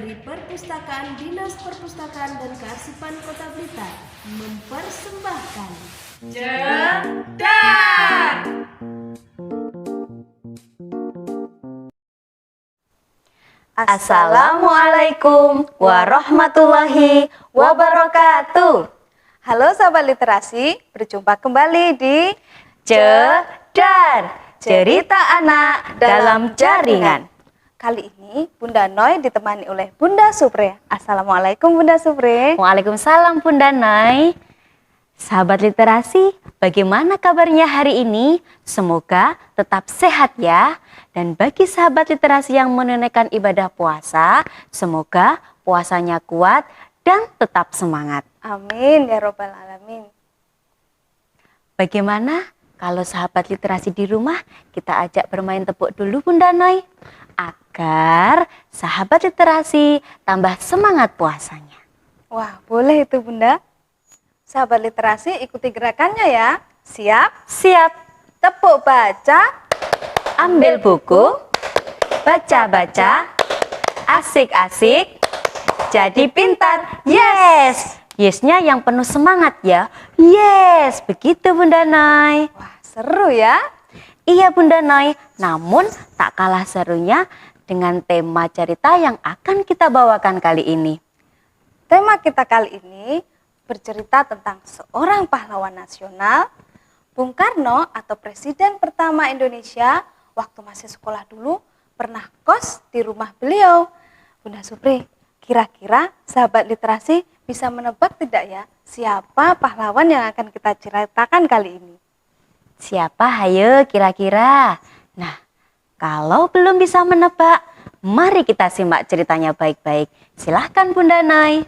dari Perpustakaan Dinas Perpustakaan dan Kearsipan Kota Blitar mempersembahkan Jedar. Assalamualaikum warahmatullahi wabarakatuh. Halo sahabat literasi, berjumpa kembali di Jedar, cerita anak dalam jaringan. Kali ini Bunda Noy ditemani oleh Bunda Supre. Assalamualaikum Bunda Supre. Waalaikumsalam Bunda Noy. Sahabat literasi, bagaimana kabarnya hari ini? Semoga tetap sehat ya. Dan bagi sahabat literasi yang menunaikan ibadah puasa, semoga puasanya kuat dan tetap semangat. Amin ya robbal alamin. Bagaimana kalau sahabat literasi di rumah kita ajak bermain tepuk dulu Bunda Noy, agar sahabat literasi tambah semangat puasanya. Wah, boleh itu Bunda. Sahabat literasi ikuti gerakannya ya. Siap? Siap. Tepuk baca. Ambil buku, baca-baca, asik-asik, jadi pintar. Yes! Yes-nya yang penuh semangat ya. Yes, begitu Bunda Noy. Wah, seru ya. Iya Bunda Noy, namun tak kalah serunya dengan tema cerita yang akan kita bawakan kali ini. Tema kita kali ini bercerita tentang seorang pahlawan nasional, Bung Karno atau Presiden pertama Indonesia. Waktu masih sekolah dulu pernah kos di rumah beliau. Bunda Supri, kira-kira sahabat literasi bisa menebak tidak ya siapa pahlawan yang akan kita ceritakan kali ini? Siapa hayo kira-kira? Nah, kalau belum bisa menebak, mari kita simak ceritanya baik-baik. Silahkan Bunda Noy.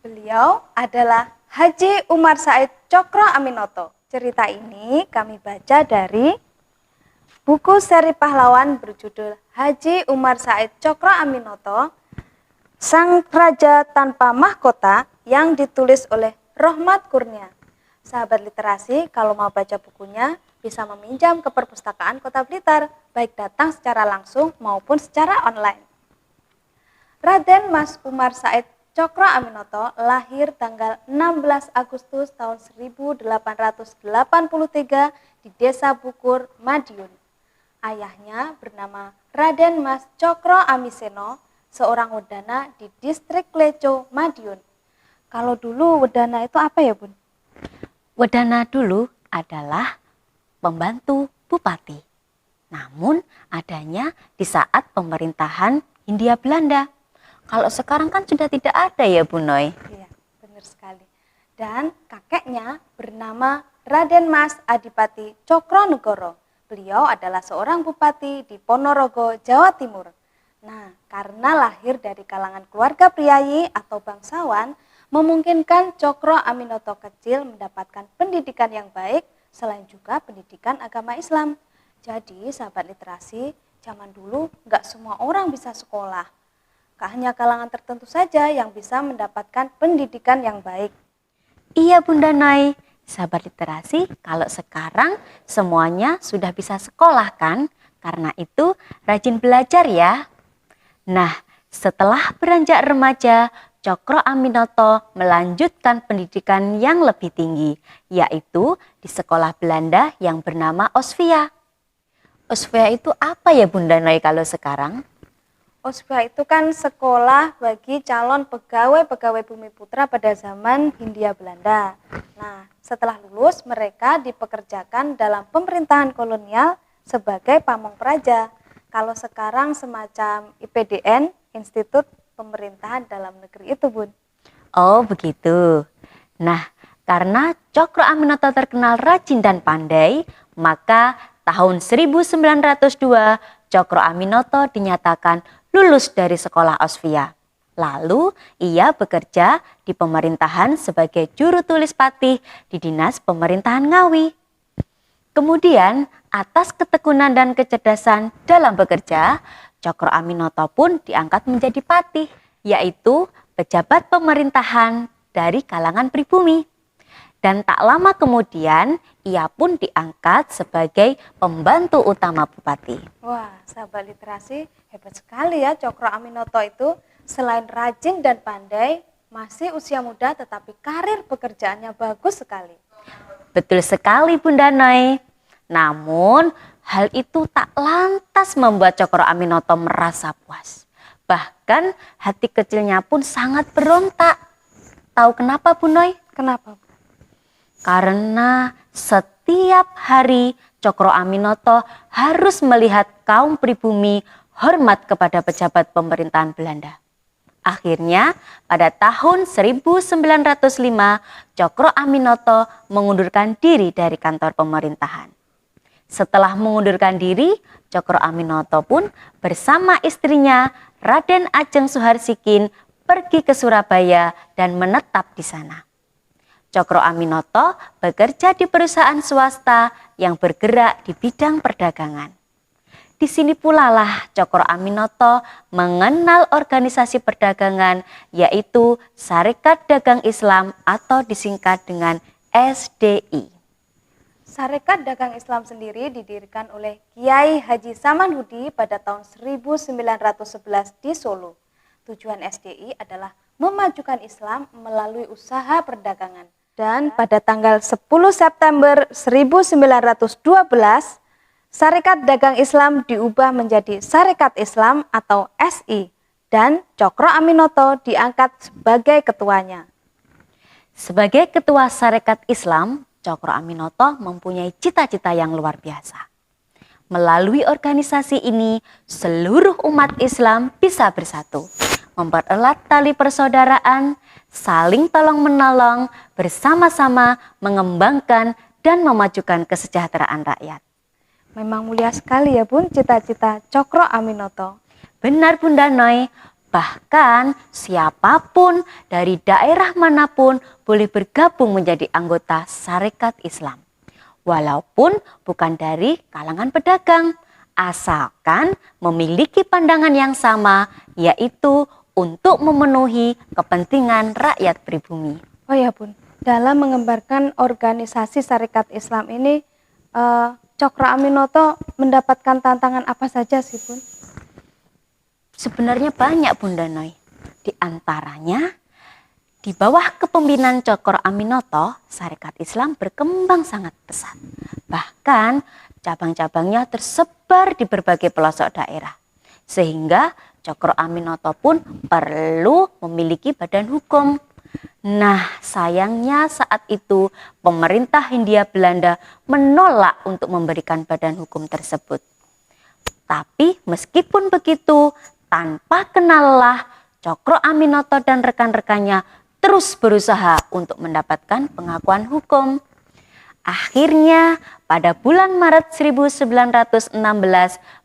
Beliau adalah Haji Umar Said Cokro Aminoto. Cerita ini kami baca dari buku seri pahlawan berjudul Haji Umar Said Cokro Aminoto, Sang Raja Tanpa Mahkota, yang ditulis oleh Rohmat Kurnia. Sahabat literasi, kalau mau baca bukunya bisa meminjam ke Perpustakaan Kota Blitar, baik datang secara langsung maupun secara online. Raden Mas Umar Said Cokro Aminoto lahir tanggal 16 Agustus tahun 1883 di Desa Bukur, Madiun. Ayahnya bernama Raden Mas Cokro Amiseno, seorang wedana di distrik Leco, Madiun. Kalau dulu wedana itu apa ya Bun? Wedana dulu adalah pembantu bupati. Namun adanya di saat pemerintahan Hindia Belanda. Kalau sekarang kan sudah tidak ada ya Bu Noy? Iya, benar sekali. Dan kakeknya bernama Raden Mas Adipati Cokronegoro. Beliau adalah seorang bupati di Ponorogo, Jawa Timur. Nah, karena lahir dari kalangan keluarga priayi atau bangsawan, memungkinkan Cokro Aminoto kecil mendapatkan pendidikan yang baik, selain juga pendidikan agama Islam. Jadi, sahabat literasi, zaman dulu nggak semua orang bisa sekolah. Hanya kalangan tertentu saja yang bisa mendapatkan pendidikan yang baik. Iya Bunda Noy. Sahabat literasi, kalau sekarang semuanya sudah bisa sekolah kan? Karena itu rajin belajar ya. Nah, setelah beranjak remaja, Cokro Aminoto melanjutkan pendidikan yang lebih tinggi, yaitu di sekolah Belanda yang bernama Osvia. Osvia itu apa ya Bunda Noy kalau sekarang? Osvia itu kan sekolah bagi calon pegawai-pegawai Bumi Putra pada zaman Hindia Belanda. Nah, setelah lulus mereka dipekerjakan dalam pemerintahan kolonial sebagai pamong praja. Kalau sekarang semacam IPDN, Institut Pemerintahan Dalam Negeri itu Bun. Oh begitu. Nah, karena Cokro Aminoto terkenal rajin dan pandai, maka tahun 1902 Cokro Aminoto dinyatakan lulus dari sekolah Osvia. Lalu ia bekerja di pemerintahan sebagai juru tulis patih di Dinas Pemerintahan Ngawi. Kemudian atas ketekunan dan kecerdasan dalam bekerja, Cokro Aminoto pun diangkat menjadi patih, yaitu pejabat pemerintahan dari kalangan pribumi. Dan tak lama kemudian ia pun diangkat sebagai pembantu utama bupati. Wah, sahabat literasi hebat sekali ya Cokro Aminoto itu. Selain rajin dan pandai, masih usia muda tetapi karir pekerjaannya bagus sekali. Betul sekali Bunda Noi. Namun hal itu tak lantas membuat Cokro Aminoto merasa puas. Bahkan hati kecilnya pun sangat berontak. Tahu kenapa Bu Noi? Kenapa? Karena setiap hari Cokro Aminoto harus melihat kaum pribumi hormat kepada pejabat pemerintahan Belanda. Akhirnya pada tahun 1905 Cokro Aminoto mengundurkan diri dari kantor pemerintahan. Setelah mengundurkan diri, Cokro Aminoto pun bersama istrinya Raden Ajeng Suharsikin pergi ke Surabaya dan menetap di sana. Cokro Aminoto bekerja di perusahaan swasta yang bergerak di bidang perdagangan. Di sini pula lah Cokro Aminoto mengenal organisasi perdagangan yaitu Sarekat Dagang Islam atau disingkat dengan SDI. Sarekat Dagang Islam sendiri didirikan oleh Kiai Haji Samanhudi pada tahun 1911 di Solo. Tujuan SDI adalah memajukan Islam melalui usaha perdagangan. Dan pada tanggal 10 September 1912, Sarekat Dagang Islam diubah menjadi Sarekat Islam atau SI dan Cokro Aminoto diangkat sebagai ketuanya. Sebagai ketua Sarekat Islam, Cokro Aminoto mempunyai cita-cita yang luar biasa. Melalui organisasi ini, seluruh umat Islam bisa bersatu, mempererat tali persaudaraan, saling tolong-menolong, bersama-sama mengembangkan dan memajukan kesejahteraan rakyat. Memang mulia sekali ya Bun cita-cita Cokro Aminoto. Benar Bunda Noi, bahkan siapapun dari daerah manapun boleh bergabung menjadi anggota Sarekat Islam. Walaupun bukan dari kalangan pedagang, asalkan memiliki pandangan yang sama yaitu untuk memenuhi kepentingan rakyat pribumi. Oh ya Bun, dalam mengembangkan organisasi Sarekat Islam ini, Cokro Aminoto mendapatkan tantangan apa saja sih Bun? Sebenarnya banyak Bunda Noi. Di antaranya, di bawah kepemimpinan Cokro Aminoto, Sarekat Islam berkembang sangat pesat. Bahkan cabang-cabangnya tersebar di berbagai pelosok daerah. Sehingga Cokro Aminoto pun perlu memiliki badan hukum. Nah, sayangnya saat itu pemerintah Hindia Belanda menolak untuk memberikan badan hukum tersebut. Tapi meskipun begitu, tanpa kenal lelah, Cokro Aminoto dan rekan-rekannya terus berusaha untuk mendapatkan pengakuan hukum. Akhirnya pada bulan Maret 1916,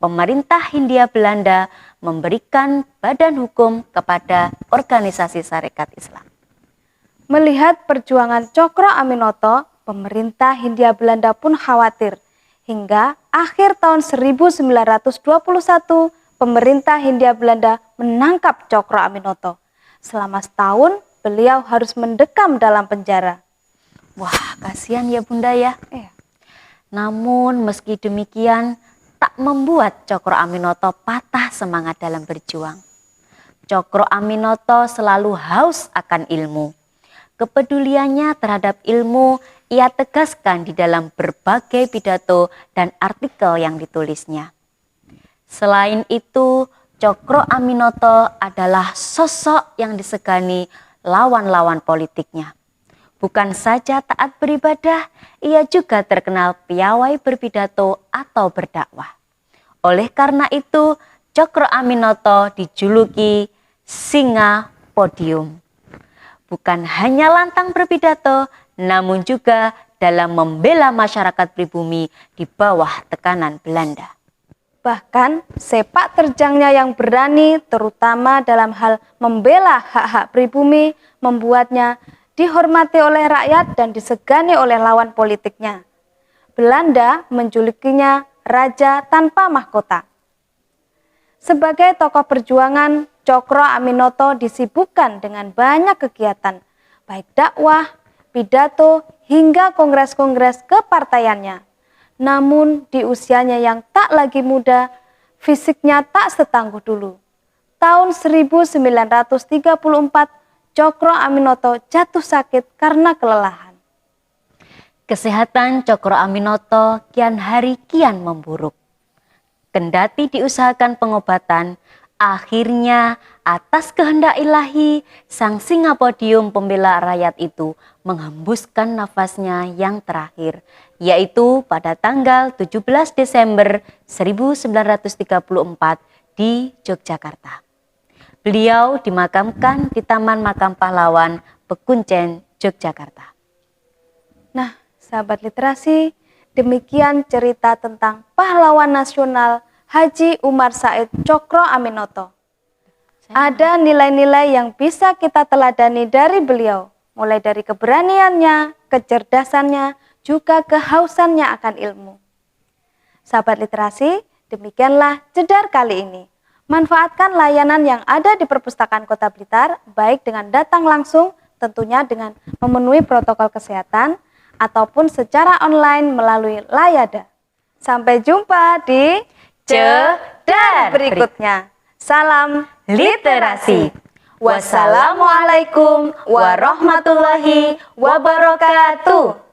pemerintah Hindia Belanda memberikan badan hukum kepada organisasi Sarekat Islam. Melihat perjuangan Cokro Aminoto, pemerintah Hindia Belanda pun khawatir. Hingga akhir tahun 1921, pemerintah Hindia Belanda menangkap Cokro Aminoto. Selama setahun, beliau harus mendekam dalam penjara. Wah, kasihan ya Bunda ya. Iya. Namun meski demikian, tak membuat Cokro Aminoto patah semangat dalam berjuang. Cokro Aminoto selalu haus akan ilmu. Kepeduliannya terhadap ilmu ia tegaskan di dalam berbagai pidato dan artikel yang ditulisnya. Selain itu, Cokro Aminoto adalah sosok yang disegani lawan-lawan politiknya. Bukan saja taat beribadah, ia juga terkenal piawai berpidato atau berdakwah. Oleh karena itu, Cokro Aminoto dijuluki Singa Podium. Bukan hanya lantang berpidato, namun juga dalam membela masyarakat pribumi di bawah tekanan Belanda. Bahkan sepak terjangnya yang berani terutama dalam hal membela hak-hak pribumi membuatnya dihormati oleh rakyat dan disegani oleh lawan politiknya. Belanda menjulukinya Raja Tanpa Mahkota. Sebagai tokoh perjuangan, Cokro Aminoto disibukkan dengan banyak kegiatan, baik dakwah, pidato, hingga kongres-kongres kepartaiannya. Namun di usianya yang tak lagi muda, fisiknya tak setangguh dulu. tahun 1934 Cokro Aminoto jatuh sakit karena kelelahan. Kesehatan Cokro Aminoto kian hari kian memburuk. Kendati diusahakan pengobatan, akhirnya atas kehendak ilahi, sang singa podium pembela rakyat itu menghembuskan nafasnya yang terakhir, yaitu pada tanggal 17 Desember 1934 di Yogyakarta. Beliau dimakamkan di Taman Makam Pahlawan, Pekuncen, Yogyakarta. Nah, sahabat literasi, demikian cerita tentang pahlawan nasional Haji Umar Said Cokro Aminoto. Ada nilai-nilai yang bisa kita teladani dari beliau, mulai dari keberaniannya, kecerdasannya, juga kehausannya akan ilmu. Sahabat literasi, demikianlah Jedar kali ini. Manfaatkan layanan yang ada di Perpustakaan Kota Blitar, baik dengan datang langsung, tentunya dengan memenuhi protokol kesehatan, ataupun secara online melalui Layada. Sampai jumpa di Jedar berikutnya. Salam Literasi. Wassalamualaikum warahmatullahi wabarakatuh.